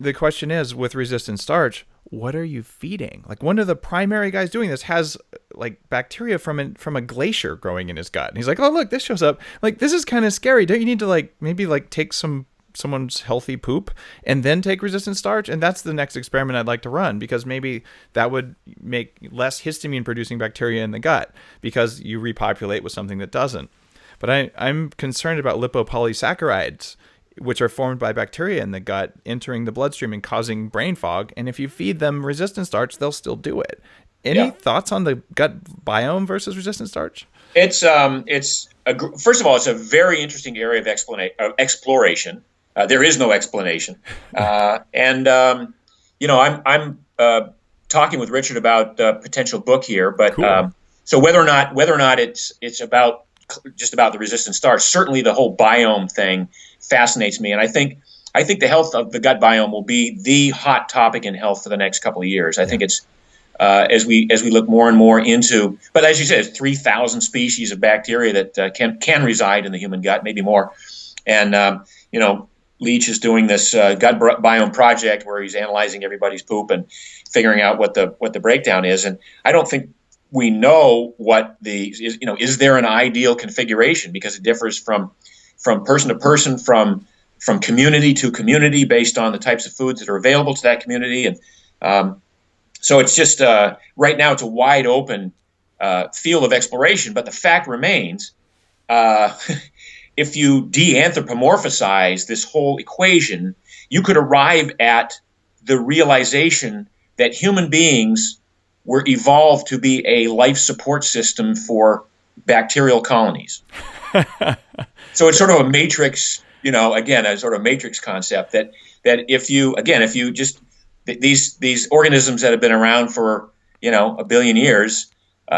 the question is, with resistant starch, what are you feeding? Like, one of the primary guys doing this has like bacteria from a glacier growing in his gut. And he's like, oh, look, this shows up. Like, this is kind of scary. Don't you need to maybe take someone's healthy poop and then take resistant starch? And that's the next experiment I'd like to run, because maybe that would make less histamine producing bacteria in the gut, because you repopulate with something that doesn't. But I'm concerned about lipopolysaccharides, which are formed by bacteria in the gut, entering the bloodstream and causing brain fog. And if you feed them resistant starch, they'll still do it. Any thoughts on the gut biome versus resistant starch? First of all, it's a very interesting area of exploration. There is no explanation. I'm talking with Richard about a potential book here, but cool. So whether or not it's about just about the resistant starch, certainly the whole biome thing fascinates me, and I think the health of the gut biome will be the hot topic in health for the next couple of years. I think it's as we look more and more into, but as you said, it's 3,000 species of bacteria that can reside in the human gut, maybe more, and Leach is doing this gut biome project where he's analyzing everybody's poop and figuring out what the breakdown is, and I don't think we know what is there an ideal configuration, because it differs from person to person, from community to community, based on the types of foods that are available to that community. And so it's just right now it's a wide open field of exploration. But the fact remains, if you de-anthropomorphize this whole equation, you could arrive at the realization that human beings were evolved to be a life support system for bacterial colonies. So it's sort of a matrix, a sort of matrix concept that if you just these organisms that have been around for a billion years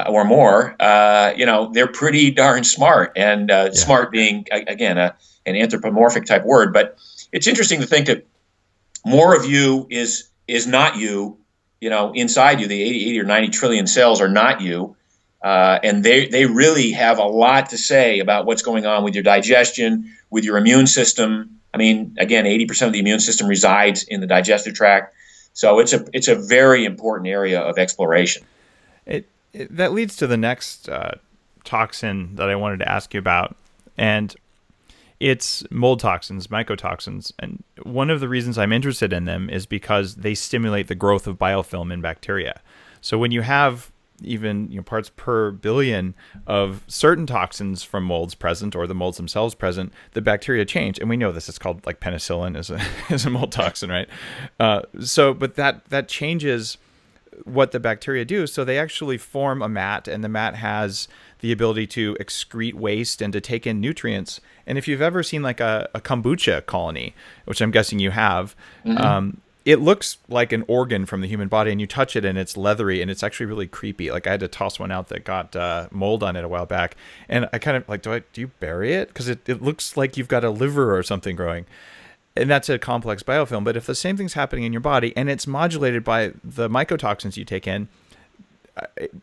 or more, they're pretty darn smart, and smart being again an anthropomorphic type word. But it's interesting to think that more of you is not you. Inside you, the 80 or 90 trillion cells are not you. And they really have a lot to say about what's going on with your digestion, with your immune system. I mean, again, 80% of the immune system resides in the digestive tract. So it's a very important area of exploration. That leads to the next toxin that I wanted to ask you about. And it's mold toxins, mycotoxins. And one of the reasons I'm interested in them is because they stimulate the growth of biofilm in bacteria. So when you have even parts per billion of certain toxins from molds present, or the molds themselves present, the bacteria change. And we know this is called, like, penicillin is a mold toxin, right? But that changes what the bacteria do. So they actually form a mat, and the mat has the ability to excrete waste and to take in nutrients. And if you've ever seen like a kombucha colony, which I'm guessing you have, it looks like an organ from the human body, and you touch it and it's leathery and it's actually really creepy. Like I had to toss one out that got mold on it a while back, and I kind of like, do you bury it? Because it looks like you've got a liver or something growing. And that's a complex biofilm. But if the same thing's happening in your body and it's modulated by the mycotoxins you take in,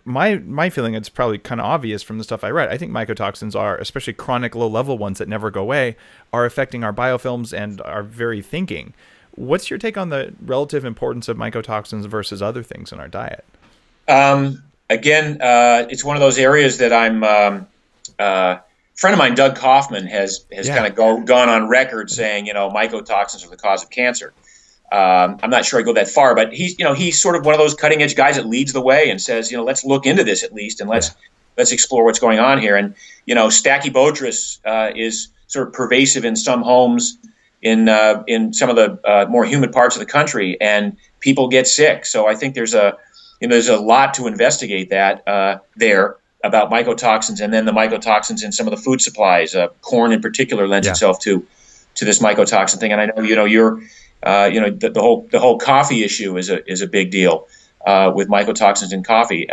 my feeling, it's probably kind of obvious from the stuff I read. I think mycotoxins are, especially chronic low-level ones that never go away, are affecting our biofilms and our very thinking. What's your take on the relative importance of mycotoxins versus other things in our diet? Again, it's one of those areas that I'm a friend of mine, Doug Kaufman, has kind of gone on record saying, mycotoxins are the cause of cancer. I'm not sure I go that far, but he's sort of one of those cutting edge guys that leads the way and says, let's look into this at least, and let's explore what's going on here. And Stachybotrys is sort of pervasive in some homes in some of the more humid parts of the country, and people get sick. So I think there's a lot to investigate there about mycotoxins, and then the mycotoxins in some of the food supplies. Corn in particular lends itself to this mycotoxin thing. And I know you're the whole coffee issue is a big deal with mycotoxins in coffee.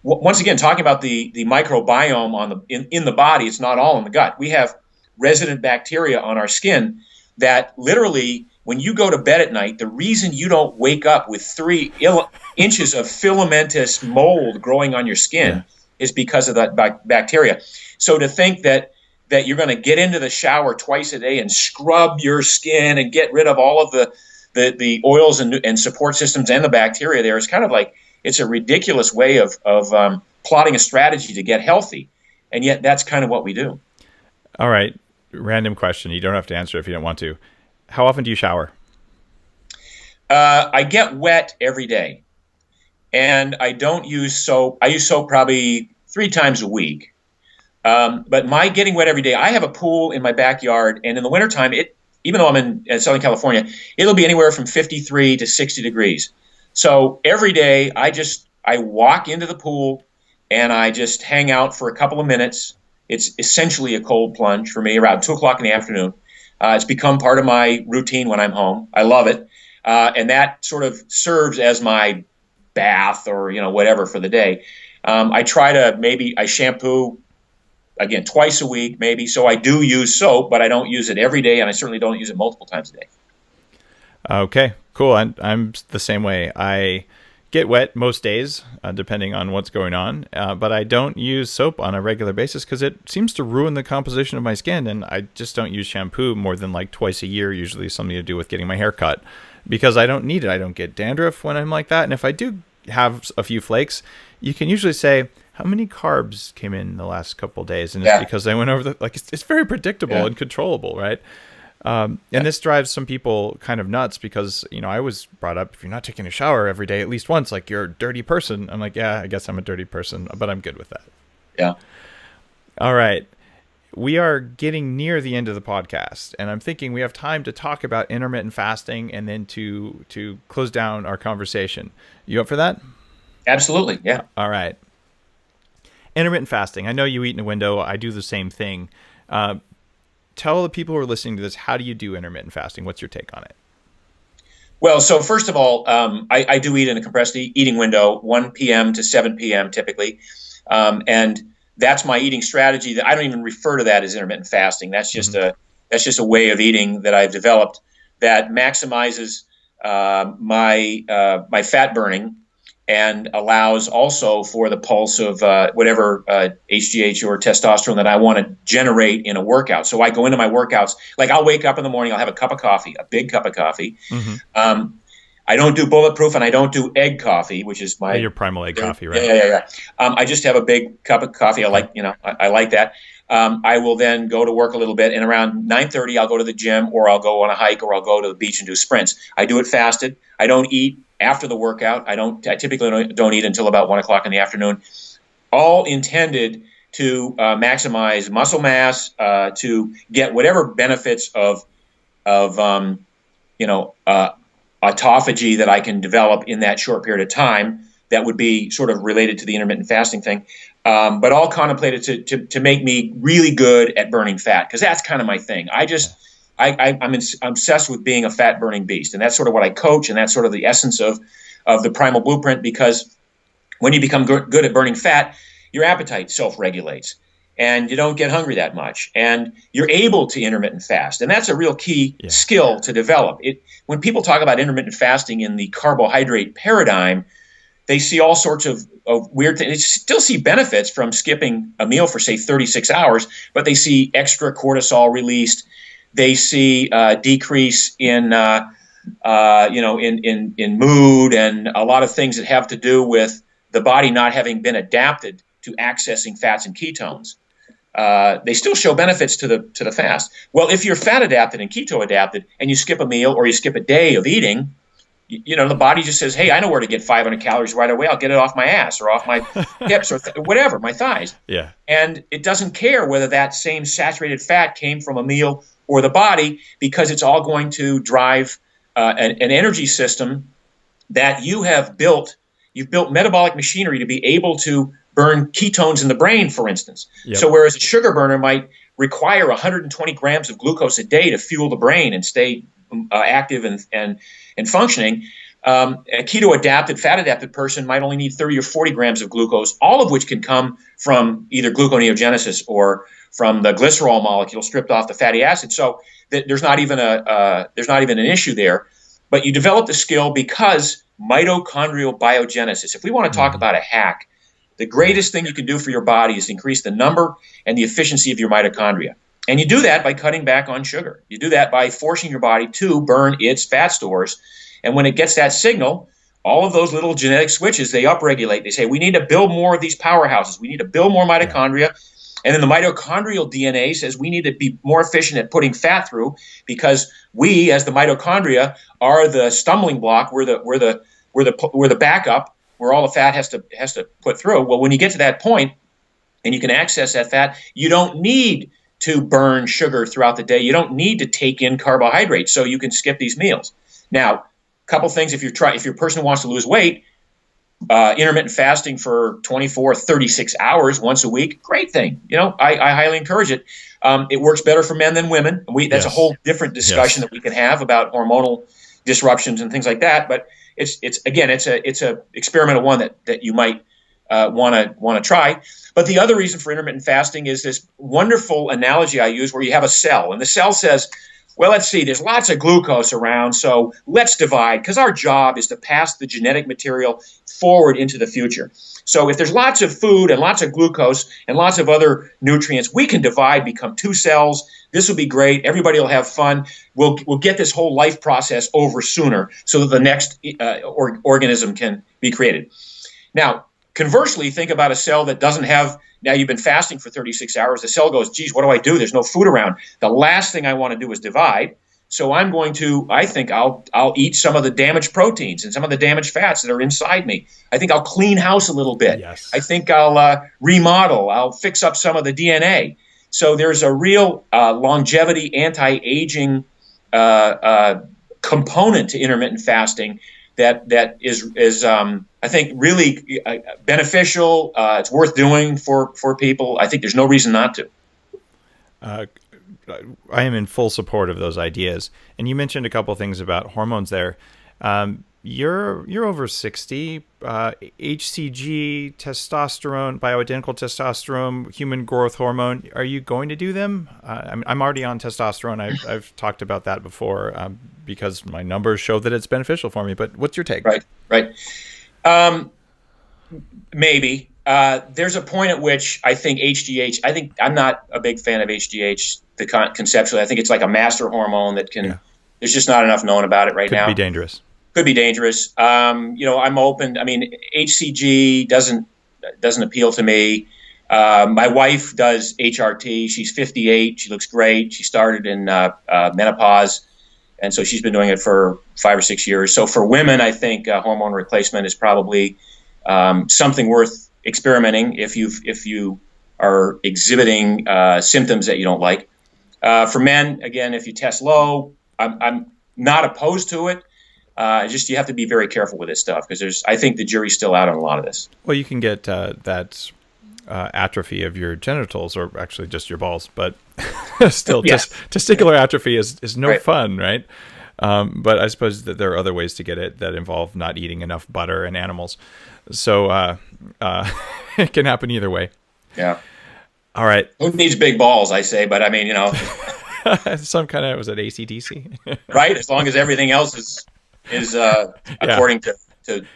Once again, talking about the microbiome in the body, it's not all in the gut. We have resident bacteria on our skin that literally, when you go to bed at night, the reason you don't wake up with 3 inches of filamentous mold growing on your skin is because of that bacteria. So to think that you're going to get into the shower twice a day and scrub your skin and get rid of all of the oils and support systems and the bacteria there is kind of like, it's a ridiculous way of plotting a strategy to get healthy. And yet that's kind of what we do. All right. Random question. You don't have to answer if you don't want to. How often do you shower? I get wet every day, and I don't use soap. I use soap probably 3 times a week. But my getting wet every day, I have a pool in my backyard, and in the wintertime, even though I'm in Southern California, it'll be anywhere from 53 to 60 degrees. So every day, I walk into the pool, and I just hang out for a couple of minutes. It's essentially a cold plunge for me around 2 o'clock in the afternoon. It's become part of my routine when I'm home. I love it. And that sort of serves as my bath or, whatever for the day. I shampoo, again, twice a week maybe. So I do use soap, but I don't use it every day, and I certainly don't use it multiple times a day. Okay, cool. I'm the same way. I get wet most days, depending on what's going on. But I don't use soap on a regular basis because it seems to ruin the composition of my skin. And I just don't use shampoo more than like twice a year, usually something to do with getting my hair cut, because I don't need it. I don't get dandruff when I'm like that. And if I do have a few flakes, you can usually say, how many carbs came in the last couple of days? And it's because I went over it's very predictable and controllable, right? And this drives some people kind of nuts because, I was brought up, if you're not taking a shower every day, at least once, like you're a dirty person. I'm like, yeah, I guess I'm a dirty person, but I'm good with that. Yeah. All right. We are getting near the end of the podcast, and I'm thinking we have time to talk about intermittent fasting and then to close down our conversation. You up for that? Absolutely. Yeah. All right. Intermittent fasting. I know you eat in a window. I do the same thing. Tell the people who are listening to this, how do you do intermittent fasting? What's your take on it? Well, so first of all, I do eat in a compressed eating window, 1 p.m. to 7 p.m. typically. And that's my eating strategy. That I don't even refer to that as intermittent fasting. That's just a way of eating that I've developed that maximizes my fat burning and allows also for the pulse of whatever HGH or testosterone that I want to generate in a workout. So I go into my workouts, like I'll wake up in the morning, I'll have a cup of coffee, a big cup of coffee. Mm-hmm. I don't do Bulletproof, and I don't do egg coffee, which is my... your Primal egg coffee, right? Yeah. I just have a big cup of coffee. I like that. I will then go to work a little bit, and around 9:30, I'll go to the gym, or I'll go on a hike, or I'll go to the beach and do sprints. I do it fasted. I don't eat after the workout. I typically don't eat until about 1 o'clock in the afternoon. All intended to maximize muscle mass, to get whatever benefits of autophagy that I can develop in that short period of time that would be sort of related to the intermittent fasting thing, but all contemplated to make me really good at burning fat, because that's kind of my thing. I'm obsessed with being a fat burning beast, and that's sort of what I coach, and that's sort of the essence of the Primal Blueprint. Because when you become good at burning fat, your appetite self-regulates, and you don't get hungry that much, and you're able to intermittent fast, and that's a real key skill to develop. When people talk about intermittent fasting in the carbohydrate paradigm, they see all sorts of weird things. They still see benefits from skipping a meal for, say, 36 hours, but they see extra cortisol released. They see decrease in in mood, and a lot of things that have to do with the body not having been adapted to accessing fats and ketones. They still show benefits to the fast. Well, if you're fat adapted and keto adapted, and you skip a meal or you skip a day of eating, the body just says, hey, I know where to get 500 calories right away. I'll get it off my ass or off my hips or whatever, my thighs. Yeah. And it doesn't care whether that same saturated fat came from a meal or the body, because it's all going to drive an energy system that you have built. You've built metabolic machinery to be able to burn ketones in the brain, for instance. Yep. So whereas a sugar burner might require 120 grams of glucose a day to fuel the brain and stay active and functioning, a keto-adapted, fat-adapted person might only need 30 or 40 grams of glucose, all of which can come from either gluconeogenesis or from the glycerol molecule stripped off the fatty acid. So there's not even an issue there. But you develop the skill because mitochondrial biogenesis. If we want to talk about a hack, the greatest thing you can do for your body is increase the number and the efficiency of your mitochondria. And you do that by cutting back on sugar. You do that by forcing your body to burn its fat stores. And when it gets that signal, all of those little genetic switches, they upregulate. They say, we need to build more of these powerhouses. We need to build more mitochondria. Yeah. And then the mitochondrial DNA says we need to be more efficient at putting fat through, because we, as the mitochondria, are the stumbling block. We're the backup where all the fat has to put through. Well, when you get to that point and you can access that fat, you don't need to burn sugar throughout the day. You don't need to take in carbohydrates, so you can skip these meals. Now, a couple things: if your person wants to lose weight, intermittent fasting for 24, 36 hours once a week, great thing. I highly encourage it. It works better for men than women. That's a whole different discussion that we can have about hormonal disruptions and things like that. But it's a experimental one that you might want to try. But the other reason for intermittent fasting is this wonderful analogy I use, where you have a cell, and the cell says, well, let's see, there's lots of glucose around, so let's divide, because our job is to pass the genetic material forward into the future. So if there's lots of food and lots of glucose and lots of other nutrients, we can divide, become 2 cells. This will be great. Everybody will have fun. We'll get this whole life process over sooner so that the next organism can be created. Now, conversely, think about a cell that doesn't have, now you've been fasting for 36 hours, the cell goes, geez, what do? There's no food around. The last thing I want to do is divide. So I think I'll eat some of the damaged proteins and some of the damaged fats that are inside me. I think I'll clean house a little bit. Yes. I think I'll remodel. I'll fix up some of the DNA. So there's a real longevity, anti-aging component to intermittent fasting that is I think really beneficial. It's worth doing for people. I think there's no reason not to. I am in full support of those ideas. And you mentioned a couple things about hormones there. You're over 60. HCG, testosterone, bioidentical testosterone, human growth hormone. Are you going to do them? I'm already on testosterone. I've talked about that before because my numbers show that it's beneficial for me. But what's your take? Right. Maybe. There's a point at which I think HGH, I'm not a big fan of HGH conceptually. I think it's like a master hormone that there's just not enough known about it right now. Could be dangerous. Could be dangerous. I'm open. I mean, HCG doesn't appeal to me. My wife does HRT. She's 58. She looks great. She started in menopause, and so she's been doing it for 5 or 6 years. So for women, I think hormone replacement is probably something worth experimenting if you are exhibiting symptoms that you don't like. For men, again, if you test low, I'm not opposed to it. Just you have to be very careful with this stuff because I think the jury's still out on a lot of this. Well, you can get that atrophy of your genitals, or actually just your balls, but still, Yes. testicular atrophy is no Right. fun, right? But I suppose that there are other ways to get it that involve not eating enough butter and animals. So it can happen either way. Yeah. All right. Who needs big balls, I say, but I mean, Some kind of, was it AC/DC? right? As long as everything else is according to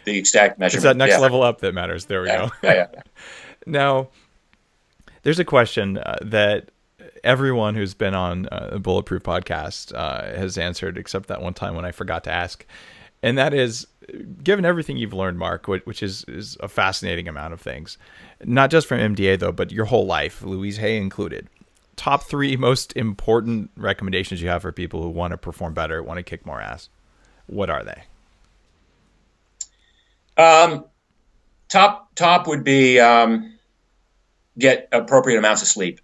the exact measurement. It's that next Yeah. level up that matters. There we Yeah. go. Yeah. Now, there's a question that everyone who's been on a Bulletproof podcast has answered, except that one time when I forgot to ask. And that is, given everything you've learned, Mark, which is a fascinating amount of things, not just from MDA, though, but your whole life, Louise Hay included, top 3 most important recommendations you have for people who want to perform better, want to kick more ass. What are they? Top would be get appropriate amounts of sleep.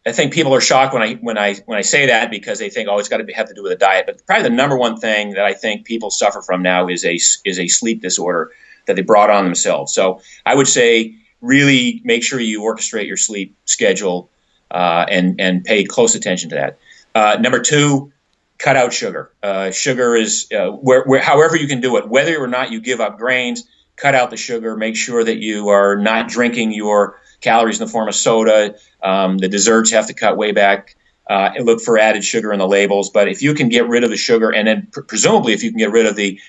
I think people are shocked when I say that, because they think, oh, it's got to have to do with a diet. But probably the number one thing that I think people suffer from now is a sleep disorder that they brought on themselves. So I would say really make sure you orchestrate your sleep schedule and pay close attention to that. Number 2, cut out sugar. Sugar is where however you can do it, whether or not you give up grains. Cut out the sugar. Make sure that you are not drinking your calories in the form of soda. The desserts have to cut way back. And look for added sugar in the labels. But if you can get rid of the sugar, and then presumably if you can get rid of the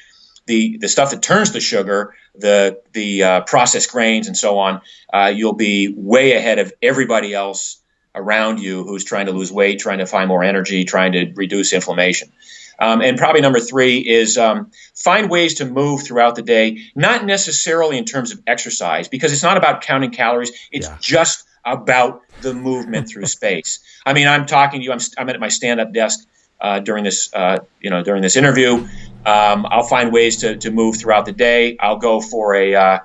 stuff that turns to sugar, the processed grains and so on, you'll be way ahead of everybody else around you who's trying to lose weight, trying to find more energy, trying to reduce inflammation. And probably number 3 is find ways to move throughout the day, not necessarily in terms of exercise, because it's not about counting calories. It's just about the movement through space. I mean, I'm talking to you. I'm at my stand-up desk during this interview. I'll find ways to move throughout the day. I'll go for a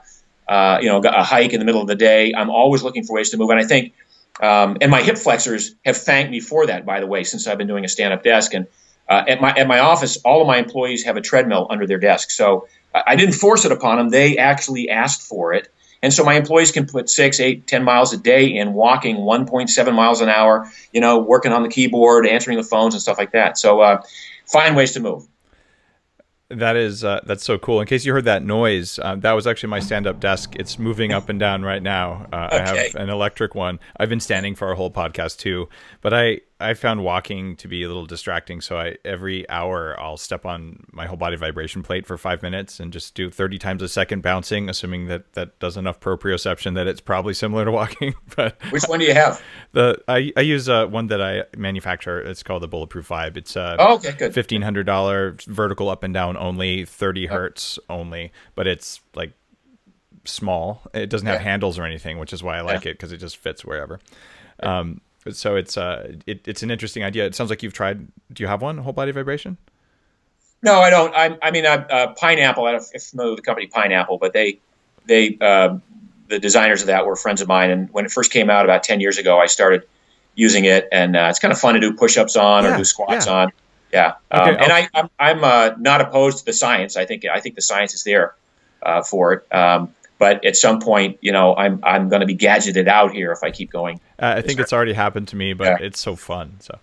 hike in the middle of the day. I'm always looking for ways to move, and I think, and my hip flexors have thanked me for that, by the way, since I've been doing a stand-up desk. And at my office, all of my employees have a treadmill under their desk. So I didn't force it upon them. They actually asked for it. And so my employees can put 6, 8, 10 miles a day in walking 1.7 miles an hour, working on the keyboard, answering the phones and stuff like that. So find ways to move. That's so cool. In case you heard that noise, that was actually my stand-up desk. It's moving up and down right now. Okay. I have an electric one. I've been standing for our whole podcast too, but I found walking to be a little distracting. So every hour I'll step on my whole body vibration plate for 5 minutes and just do 30 times a second bouncing, assuming that does enough proprioception that it's probably similar to walking. But which one do you have? I use one that I manufacture. It's called the Bulletproof Vibe. It's okay, good. $1,500 vertical up and down only, 30 hertz only, but it's like small. It doesn't have handles or anything, which is why I like it, because it just fits wherever. So it's an interesting idea. It sounds like you've tried. Do you have one, whole body vibration? No, I don't. I mean, Pineapple. I don't know if you're familiar with the company Pineapple, but they the designers of that were friends of mine. And when it first came out about 10 years ago, I started using it, and it's kind of fun to do push-ups on or do squats on. Yeah. Okay, and I'm not opposed to the science. I think the science is there for it. But at some point, I'm going to be gadgeted out here if I keep going. I think it's already happened to me, but it's so fun. So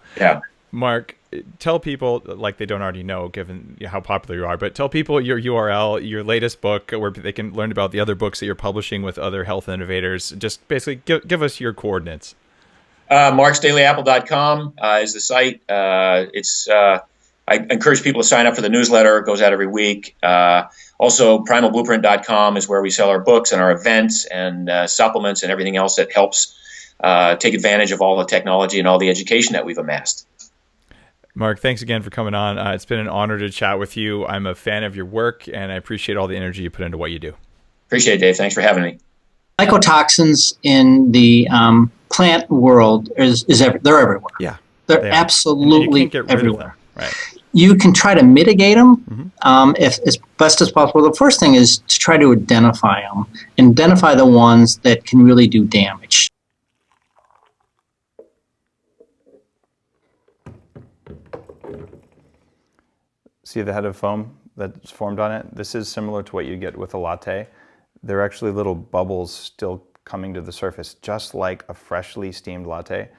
Mark, tell people, like they don't already know, given how popular you are, but tell people your URL, your latest book, where they can learn about the other books that you're publishing with other health innovators. Just basically give us your coordinates. marksdailyapple.com is the site. I encourage people to sign up for the newsletter. It goes out every week. Also, primalblueprint.com is where we sell our books and our events and supplements and everything else that helps take advantage of all the technology and all the education that we've amassed. Mark, thanks again for coming on. It's been an honor to chat with you. I'm a fan of your work, and I appreciate all the energy you put into what you do. Appreciate it, Dave. Thanks for having me. Mycotoxins in the plant world they're everywhere. Yeah, they're absolutely you can't get rid everywhere. Of them. Right. You can try to mitigate them if as best as possible. The first thing is to try to identify them, identify the ones that can really do damage. See the head of foam that's formed on it? This is similar to what you get with a latte. There are actually little bubbles still coming to the surface, just like a freshly steamed latte.